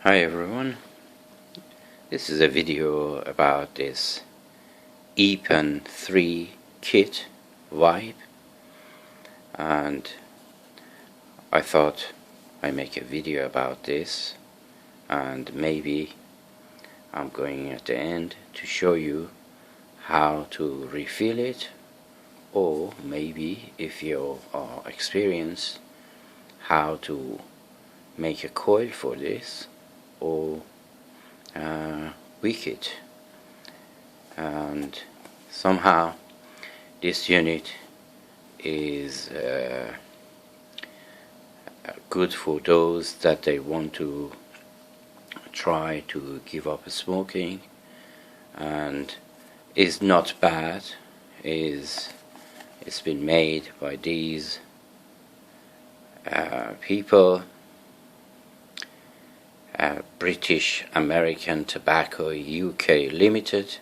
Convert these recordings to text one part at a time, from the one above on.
Hi everyone, this is a video about this ePen 3 kit Vype, and I thought I'd make a video about this, and maybe I'm going at the end to show you how to refill it, or maybe if you are experienced, how to make a coil for this or wick it. And somehow this unit is good for those that they want to try to give up smoking, and is not bad. It's been made by these people, British American Tobacco UK Limited,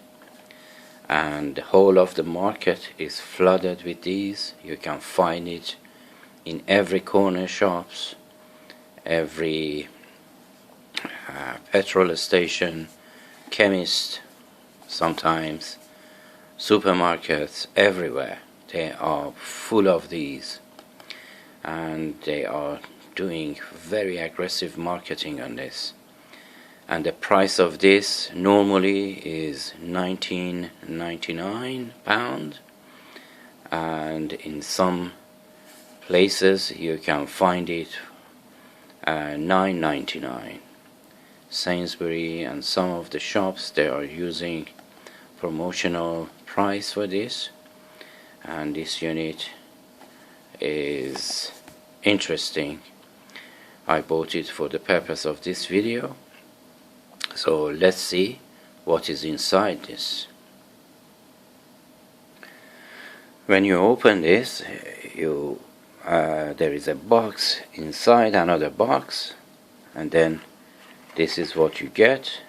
and the whole of the market is flooded with these. You can find it in every corner shops, every petrol station, chemist, sometimes supermarkets, everywhere. They are full of these, and they are doing very aggressive marketing on this. And the price of this normally is £19.99, and in some places you can find it £9.99. Sainsbury and some of the shops, they are using promotional price for this, and this unit is interesting. I bought it for the purpose of this video, so let's see what is inside this. When you open this, there is a box inside another box, and then this is what you get: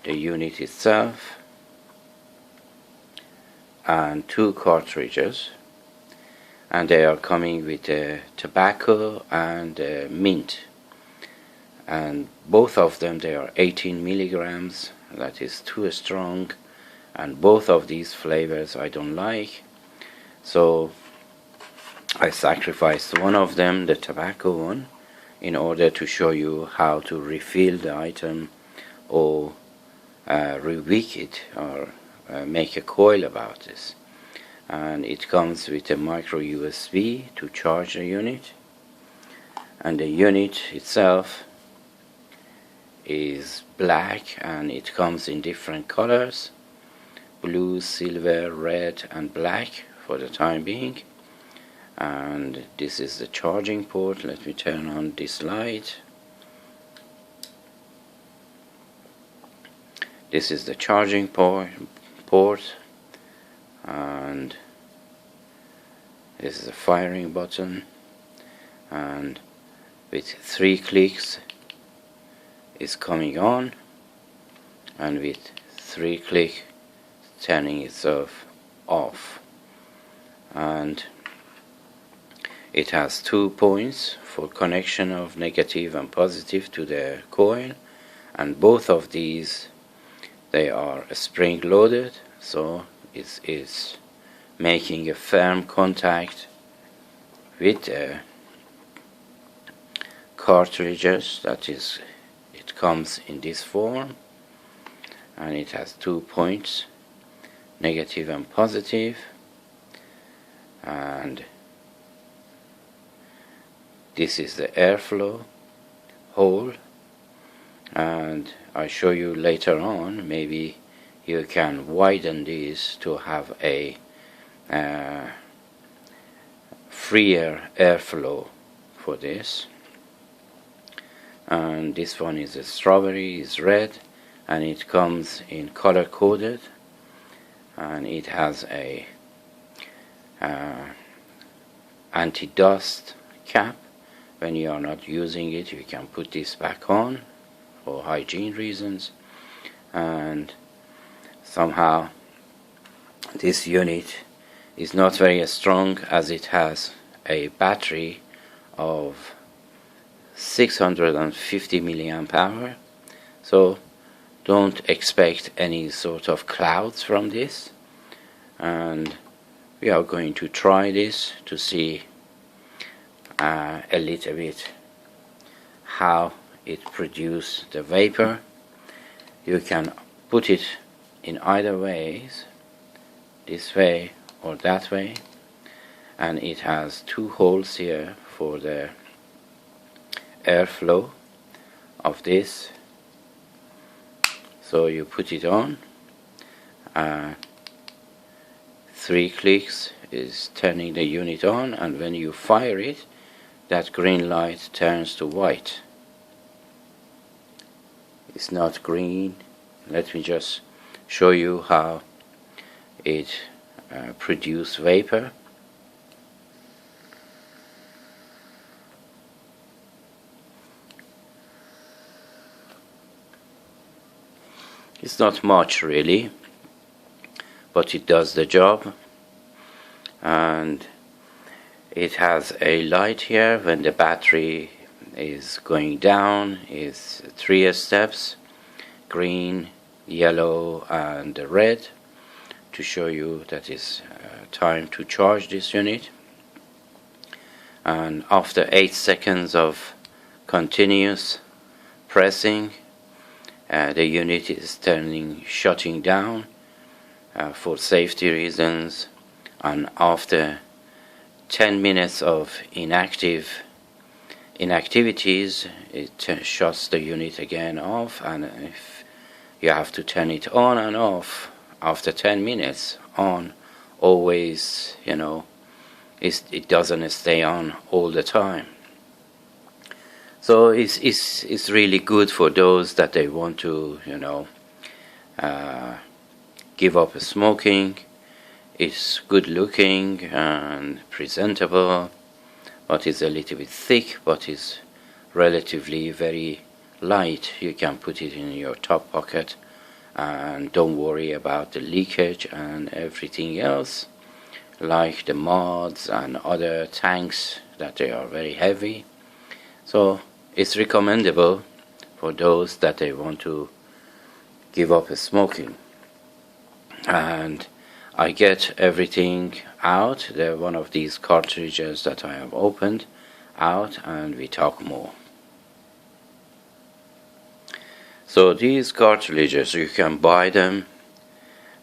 the unit itself and 2 cartridges, and they are coming with tobacco and mint, and both of them, they are 18 milligrams. That is too strong, and both of these flavors I don't like, so I sacrificed one of them, the tobacco one, in order to show you how to refill the item or rewick it, or make a coil about this. And it comes with a micro USB to charge the unit, and the unit itself is black, and it comes in different colors: blue, silver, red and black for the time being. And this is the charging port. Let me turn on this light. This is the charging port, and this is the firing button, and with 3 clicks is coming on, and with 3 clicks turning itself off. And it has 2 points for connection of negative and positive to the coil, and both of these, they are spring loaded, so it is making a firm contact with the cartridges. That is, it comes in this form, and it has 2 points, negative and positive, and this is the airflow hole. And I show you later on, maybe you can widen these to have a freer airflow for this. And this one is a strawberry, is red, and it comes in color coded, and it has a anti-dust cap. When you are not using it, you can put this back on for hygiene reasons. And somehow this unit is not very strong, as it has a battery of 650 milliamp hour, so don't expect any sort of clouds from this. And we are going to try this to see a little bit how it produces the vapor. You can put it in either ways, this way or that way, and it has two holes here for the airflow of this. So you put it on, 3 clicks is turning the unit on, and when you fire it, that green light turns to white. It's not green. Let me just show you how it produces vapor. It's not much really, but it does the job. And it has a light here when the battery is going down. Is 3 steps: green, yellow and red, to show you that it's time to charge this unit. And after 8 seconds of continuous pressing, the unit is shutting down for safety reasons. And after 10 minutes of inactivities, it shuts the unit again off. And if you have to turn it on and off after 10 minutes, on always, you know, it doesn't stay on all the time. So it's really good for those that they want to, you know, give up smoking. It's good looking and presentable, but it's a little bit thick, but it's relatively very light. You can put it in your top pocket and don't worry about the leakage and everything else, like the mods and other tanks that they are very heavy. So it's recommendable for those that they want to give up smoking. And I get everything out. They're one of these cartridges that I have opened out, and we talk more. So these cartridges, you can buy them,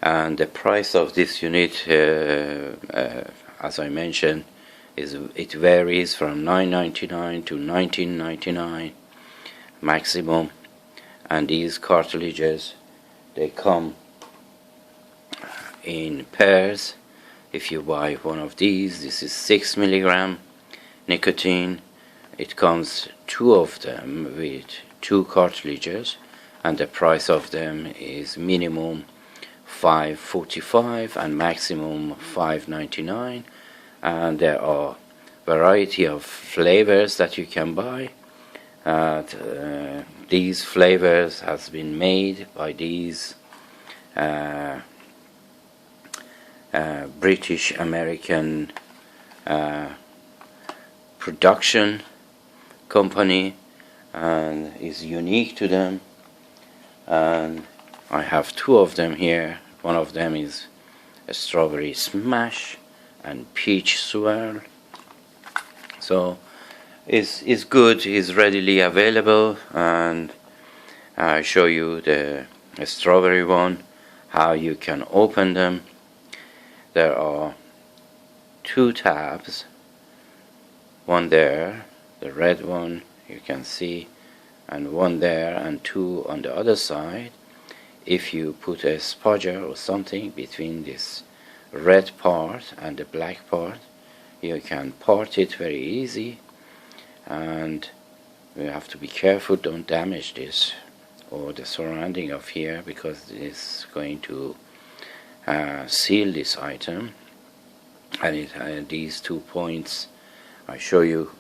and the price of this unit, as I mentioned, it varies from $9.99 to $19.99 maximum. And these cartridges, they come in pairs. If you buy one of these, this is 6 milligram nicotine. It comes 2 of them with 2 cartridges, and the price of them is minimum $5.45 and maximum $5.99. And there are variety of flavors that you can buy. These flavors has been made by these British American production company, and is unique to them. And I have 2 of them here. One of them is a strawberry smash and peach swirl. So it's good, it's readily available. And I show you the strawberry one, how you can open them. There are 2 tabs, one there, the red one you can see, and one there and 2 on the other side. If you put a spudger or something between this red part and the black part, you can part it very easy. And you have to be careful, don't damage this or the surrounding of here, because it's going to seal this item. And it these 2 points I show you.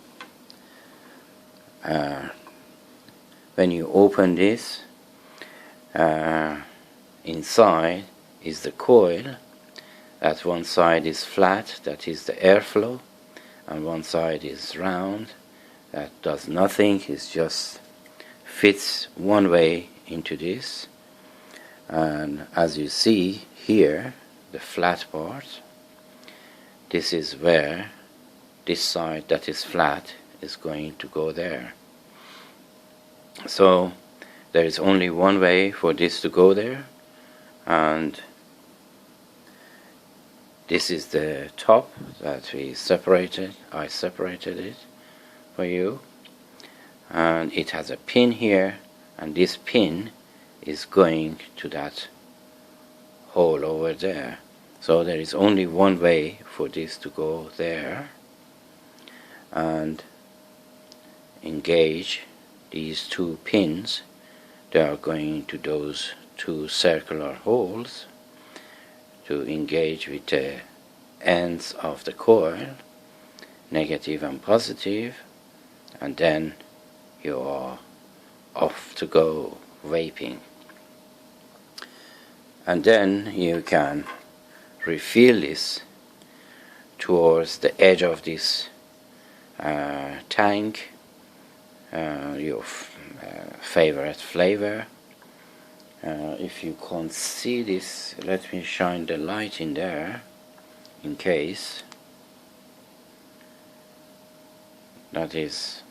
When you open this, inside is the coil. That one side is flat, that is the airflow, and one side is round, that does nothing. It just fits one way into this, and as you see here, the flat part, this is where this side that is flat is going to go there. So there is only one way for this to go there, and this is the top that we separated. I separated it for you, and it has a pin here, and this pin is going to that hole over there. So there is only one way for this to go there and engage these two pins. They are going to those two circular holes to engage with the ends of the coil, negative and positive, and then you are off to go vaping. And then you can refill this towards the edge of this tank, your favorite flavor. If you can't see this, let me shine the light in there in case. That is,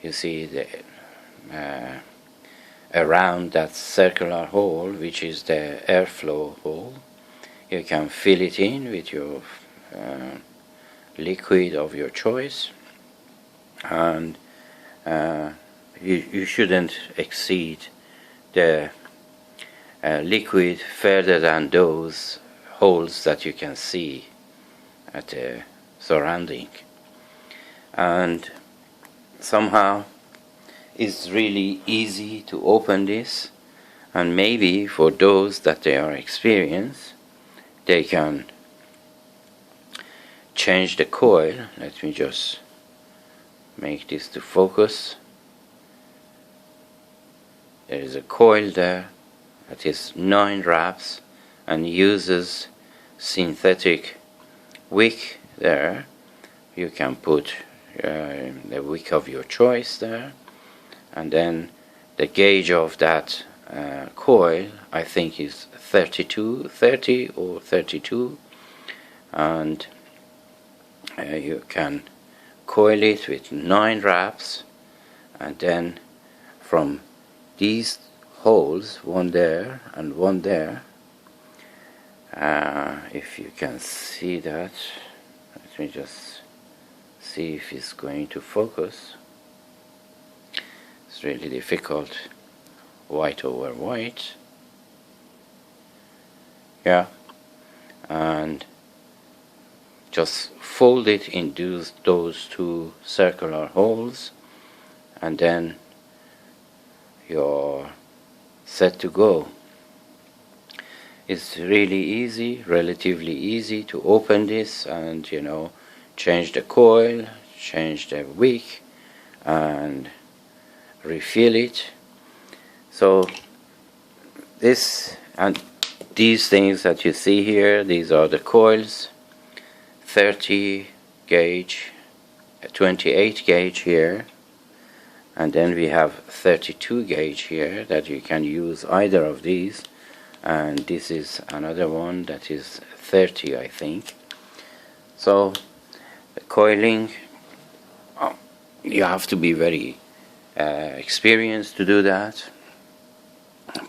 you see the around that circular hole, which is the airflow hole. You can fill it in with your liquid of your choice, and you shouldn't exceed the liquid further than those holes that you can see at the surrounding. And somehow it's really easy to open this, and maybe for those that they are experienced, they can change the coil. Let me just make this to focus. There is a coil there that is 9 wraps and uses synthetic wick there. You can put the wick of your choice there, and then the gauge of that coil, I think, is 30 or 32, and you can coil it with 9 wraps, and then from these holes, one there and one there, if you can see that, let me just see if it's going to focus. It's really difficult, white over white. Yeah, and just fold it in those two circular holes, and then you're set to go. It's really easy, relatively easy to open this and, you know, change the coil, change the wick, and refill it. So this and these things that you see here, these are the coils, 30 gauge, 28 gauge here, and then we have 32 gauge here that you can use either of these, and this is another one that is 30, I think. So the coiling, you have to be very experienced to do that,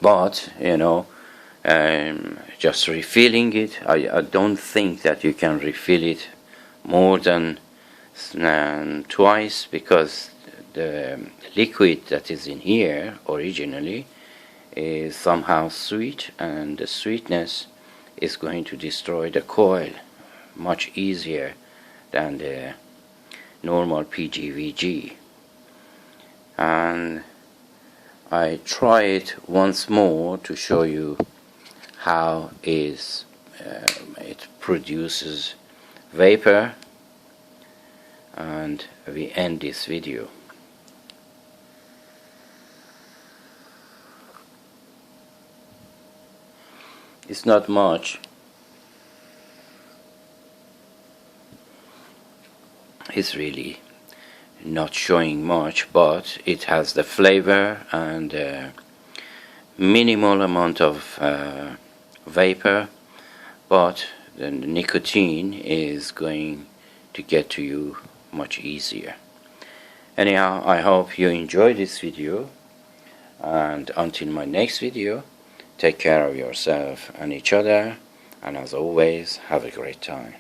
but you know, just refilling it, I don't think that you can refill it more than twice, because the liquid that is in here originally is somehow sweet, and the sweetness is going to destroy the coil much easier than the normal PGVG. And I try it once more to show you how it produces vapor, and we end this video. It's not much, is really not showing much, but it has the flavor and minimal amount of vapor, but the nicotine is going to get to you much easier. Anyhow, I hope you enjoyed this video, and until my next video, take care of yourself and each other, and as always, have a great time.